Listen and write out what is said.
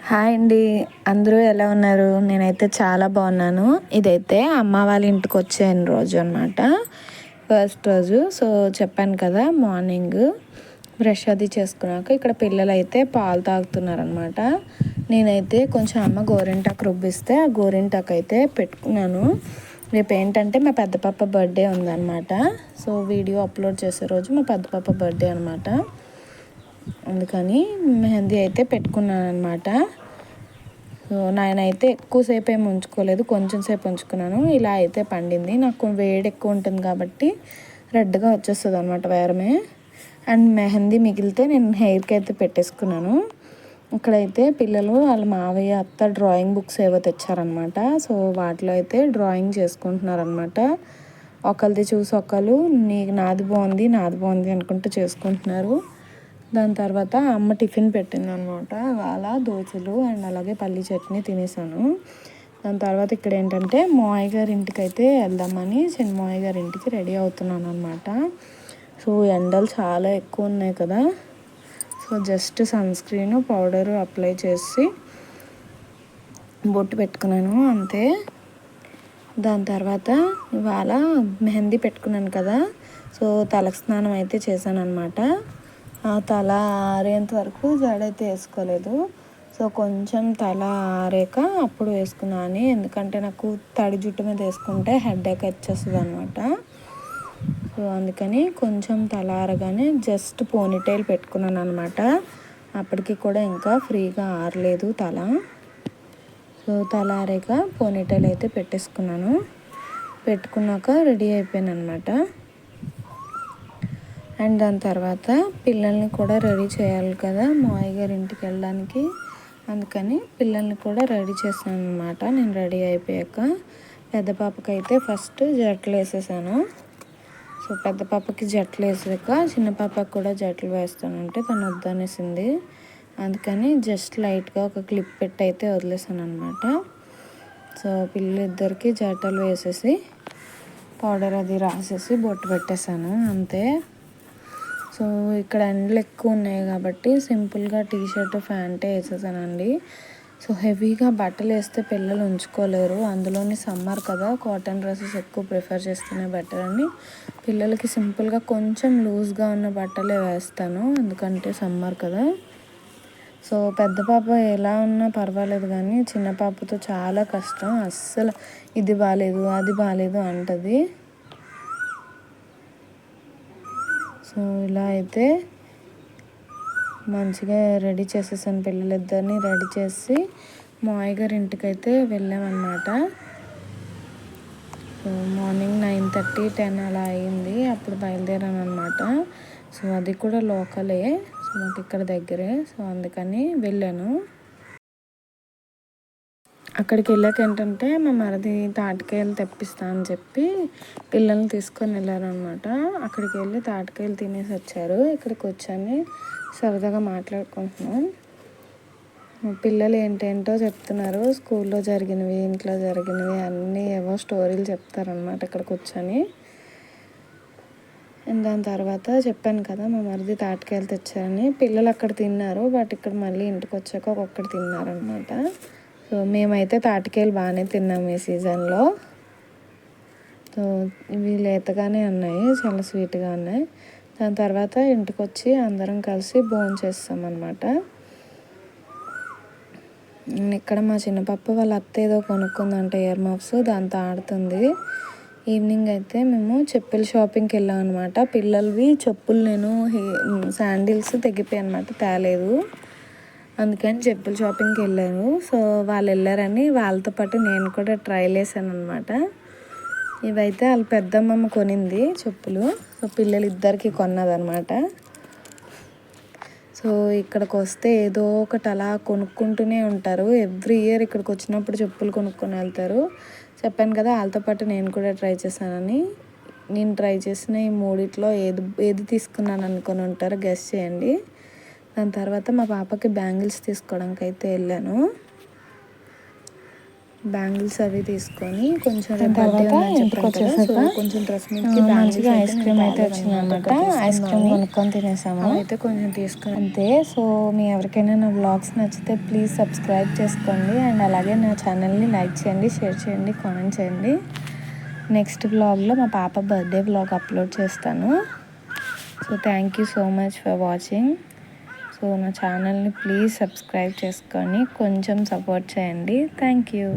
Hi అండి. అందరూ ఎలా ఉన్నారు? నేనైతే చాలా బాగున్నాను. ఇదైతే అమ్మ వాళ్ళ ఇంటికి వచ్చాను రోజు అనమాట. ఫస్ట్ రోజు. సో చెప్పాను కదా, మార్నింగ్ బ్రష్ అది చేసుకున్నాక ఇక్కడ పిల్లలు అయితే పాలు తాగుతున్నారనమాట. నేనైతే కొంచెం అమ్మ గోరింటాకు రుబ్బిస్తే ఆ గోరింటాకు అయితే పెట్టుకున్నాను. రేపు ఏంటంటే మా పెద్ద పాప బర్త్డే ఉందన్నమాట. సో వీడియో అప్లోడ్ చేసే రోజు మా పెద్ద పాప బర్త్డే అనమాట. అందుకని మెహందీ అయితే పెట్టుకున్నాను అనమాట. సో నేనైతే ఎక్కువసేపు ఏమి ఉంచుకోలేదు, కొంచెం సేపు ఉంచుకున్నాను. ఇలా అయితే పండింది. నాకు వేడి ఎక్కువ ఉంటుంది కాబట్టి రెడ్గా వచ్చేస్తుంది అనమాట వేరమే. అండ్ మెహందీ మిగిలితే నేను హెయిర్కి అయితే పెట్టేసుకున్నాను. ఇక్కడైతే పిల్లలు వాళ్ళ మావయ్య అత్త డ్రాయింగ్ బుక్స్ ఏవో తెచ్చారనమాట. సో వాటిలో అయితే డ్రాయింగ్ చేసుకుంటున్నారనమాట. ఒకరిది చూసి ఒకరు నాది బాగుంది అనుకుంటూ చేసుకుంటున్నారు. దాని తర్వాత అమ్మ టిఫిన్ పెట్టింది అనమాట. ఇవాళ దోశలు అండ్ అలాగే పల్లి చట్నీ తినేసాను. దాని తర్వాత ఇక్కడ ఏంటంటే మావయ్య గారి ఇంటికి అయితే వెళ్దామని మావయ్య గారి ఇంటికి రెడీ అవుతున్నాను అనమాట. సో ఎండలు చాలా ఎక్కువ ఉన్నాయి కదా. So just sunscreen powder apply చేసి బొట్టు పెట్టుకున్నాను అంతే. దాని తర్వాత ఇవాళ మెహందీ పెట్టుకున్నాను కదా. సో తలకు స్నానం అయితే చేశాను అనమాట. తల ఆరేంత వరకు జడైతే వేసుకోలేదు. సో కొంచెం తల ఆరాక అప్పుడు వేసుకున్నాను. ఎందుకంటే నాకు తడి జుట్టు మీద వేసుకుంటే హెడేక్ వచ్చేస్తుంది అనమాట. సో అందుకని కొంచెం తల ఆరగానే జస్ట్ పోనీటైల్ పెట్టుకున్నాను అనమాట. అప్పటికి కూడా ఇంకా ఫ్రీగా ఆరలేదు తల. సో తల ఆరాక పోనీటైల్ అయితే పెట్టేసుకున్నాను. పెట్టుకున్నాక రెడీ అయిపోయాను అనమాట. అండ్ దాని తర్వాత పిల్లల్ని కూడా రెడీ చేయాలి కదా మావయ్య గారి ఇంటికి వెళ్ళడానికి. అందుకని పిల్లల్ని కూడా రెడీ చేశాను అనమాట. నేను రెడీ అయిపోయాక పెద్ద పాపకి అయితే ఫస్ట్ జట్లు వేసేసాను. సో పెద్ద పాపకి జట్లు వేసాక చిన్న పాపకి కూడా జట్లు వేస్తానంటే తను వద్దనేసింది. అందుకని జస్ట్ లైట్గా ఒక క్లిప్ పెట్టి అయితే వదిలేసాను అనమాట. సో పిల్లలిద్దరికి జటలు వేసేసి పౌడర్ అది రాసేసి బొట్టు పెట్టేశాను అంతే. సో ఇక్కడ ఎండలు ఎక్కువ ఉన్నాయి కాబట్టి సింపుల్గా టీషర్ట్ ప్యాంటే వేసేసానండి. సో హెవీగా బట్టలు వేస్తే పిల్లలు ఉంచుకోలేరు. అందులోని సమ్మర్ కదా, కాటన్ డ్రెస్సెస్ ఎక్కువ ప్రిఫర్ చేస్తేనే బెటర్ అని పిల్లలకి సింపుల్గా కొంచెం లూజ్గా ఉన్న బట్టలే వేస్తాను. ఎందుకంటే సమ్మర్ కదా. సో పెద్ద పాప ఎలా ఉన్నా పర్వాలేదు, కానీ చిన్న పాపతో చాలా కష్టం. అస్సలు ఇది బాగాలేదు అది బాగాలేదు అంటది. సో ఇలా అయితే మంచిగా రెడీ చేసేసాను. పిల్లలిద్దరిని రెడీ చేసి మావయ్య గారి ఇంటికి అయితే వెళ్ళామన్నమాట. సో మార్నింగ్ 9:30, 10 అలా అయింది. అప్పుడు బయలుదేరాను అనమాట. సో అది కూడా లోకలే. సో మాకు ఇక్కడ దగ్గరే. సో అందుకని వెళ్ళాను. అక్కడికి వెళ్ళాక ఏంటంటే మా మరిది తాటికాయలు తెప్పిస్తా అని చెప్పి పిల్లల్ని తీసుకొని వెళ్ళారనమాట. అక్కడికి వెళ్ళి తాటికాయలు తినేసి వచ్చారు. ఇక్కడికి వచ్చాను, సరదాగా మాట్లాడుకుంటున్నాం. పిల్లలు ఏంటేంటో చెప్తున్నారు, స్కూల్లో జరిగినవి ఇంట్లో జరిగినవి అన్నీ ఏవో స్టోరీలు చెప్తారనమాట ఇక్కడికి వచ్చని. దాని తర్వాత చెప్పాను కదా మా మరిది తాటికాయలు తెచ్చారని. పిల్లలు అక్కడ తిన్నారు, బట్ ఇక్కడ మళ్ళీ ఇంటికి వచ్చాక ఒక్కొక్కటి తిన్నారనమాట. సో మేమైతే తాటికాయలు బాగానే తిన్నాము ఈ సీజన్లో. సో ఇవి లేతగానే ఉన్నాయి, చాలా స్వీట్గా ఉన్నాయి. దాని తర్వాత ఇంటికి వచ్చి అందరం కలిసి భోంచేస్తాం అన్నమాట. ఇక్కడ మా చిన్న పాప వాళ్ళ అత్త ఏదో కొనుక్కుందంటే ఇయర్ మఫ్స్, దాంతో ఆడుతుంది. ఈవినింగ్ అయితే మేము చెప్పుల షాపింగ్కి వెళ్ళాం అనమాట. పిల్లలవి చెప్పులు నేను శాండిల్స్ తెగిపోయాయి అనమాట, తేలేదు. అందుకని చెప్పుల షాపింగ్కి వెళ్ళాను. సో వాళ్ళు వెళ్ళారని వాళ్ళతో పాటు నేను కూడా ట్రైల్ వేసాను అనమాట. ఇవైతే వాళ్ళ పెద్దమ్మమ్మ కొనింది చెప్పులు. సో పిల్లలు ఇద్దరికి కొన్నదనమాట. సో ఇక్కడికి వస్తే ఏదో ఒకటి అలా కొనుక్కుంటూనే ఉంటారు. ఎవ్రీ ఇయర్ ఇక్కడికి వచ్చినప్పుడు చెప్పులు కొనుక్కొని వెళ్తారు. చెప్పాను కదా వాళ్ళతో పాటు నేను కూడా ట్రై చేశానని. నేను ట్రై చేసిన ఈ మూడిట్లో ఏది తీసుకున్నాను అనుకొని ఉంటారో గెస్ చేయండి. దాని తర్వాత మా పాపకి బ్యాంగిల్స్ తీసుకోవడానికి అయితే వెళ్ళాను. బ్యాంగిల్స్ అవి తీసుకొని కొంచెం తర్వాత ఇంటికి వచ్చేసాక కొంచెం డ్రెస్ మంచిగా ఐస్ క్రీమ్ అయితే వచ్చిందనమాట. ఐస్ క్రీమ్ కొనుక్కొని తినేసాము. అయితే కొంచెం తీసుకుని అంతే. సో మీ ఎవరికైనా నా వ్లాగ్స్ నచ్చితే ప్లీజ్ సబ్స్క్రైబ్ చేసుకోండి అండ్ అలాగే నా ఛానల్ని లైక్ చేయండి, షేర్ చేయండి, కామెంట్ చేయండి. నెక్స్ట్ వ్లాగ్లో మా పాప బర్త్డే వ్లాగ్ అప్లోడ్ చేస్తాను. So thank you so much for watching. So నా ఛానల్ని ప్లీజ్ సబ్స్క్రైబ్ చేసుకొని కొంచెం సపోర్ట్ చేయండి. Thank you.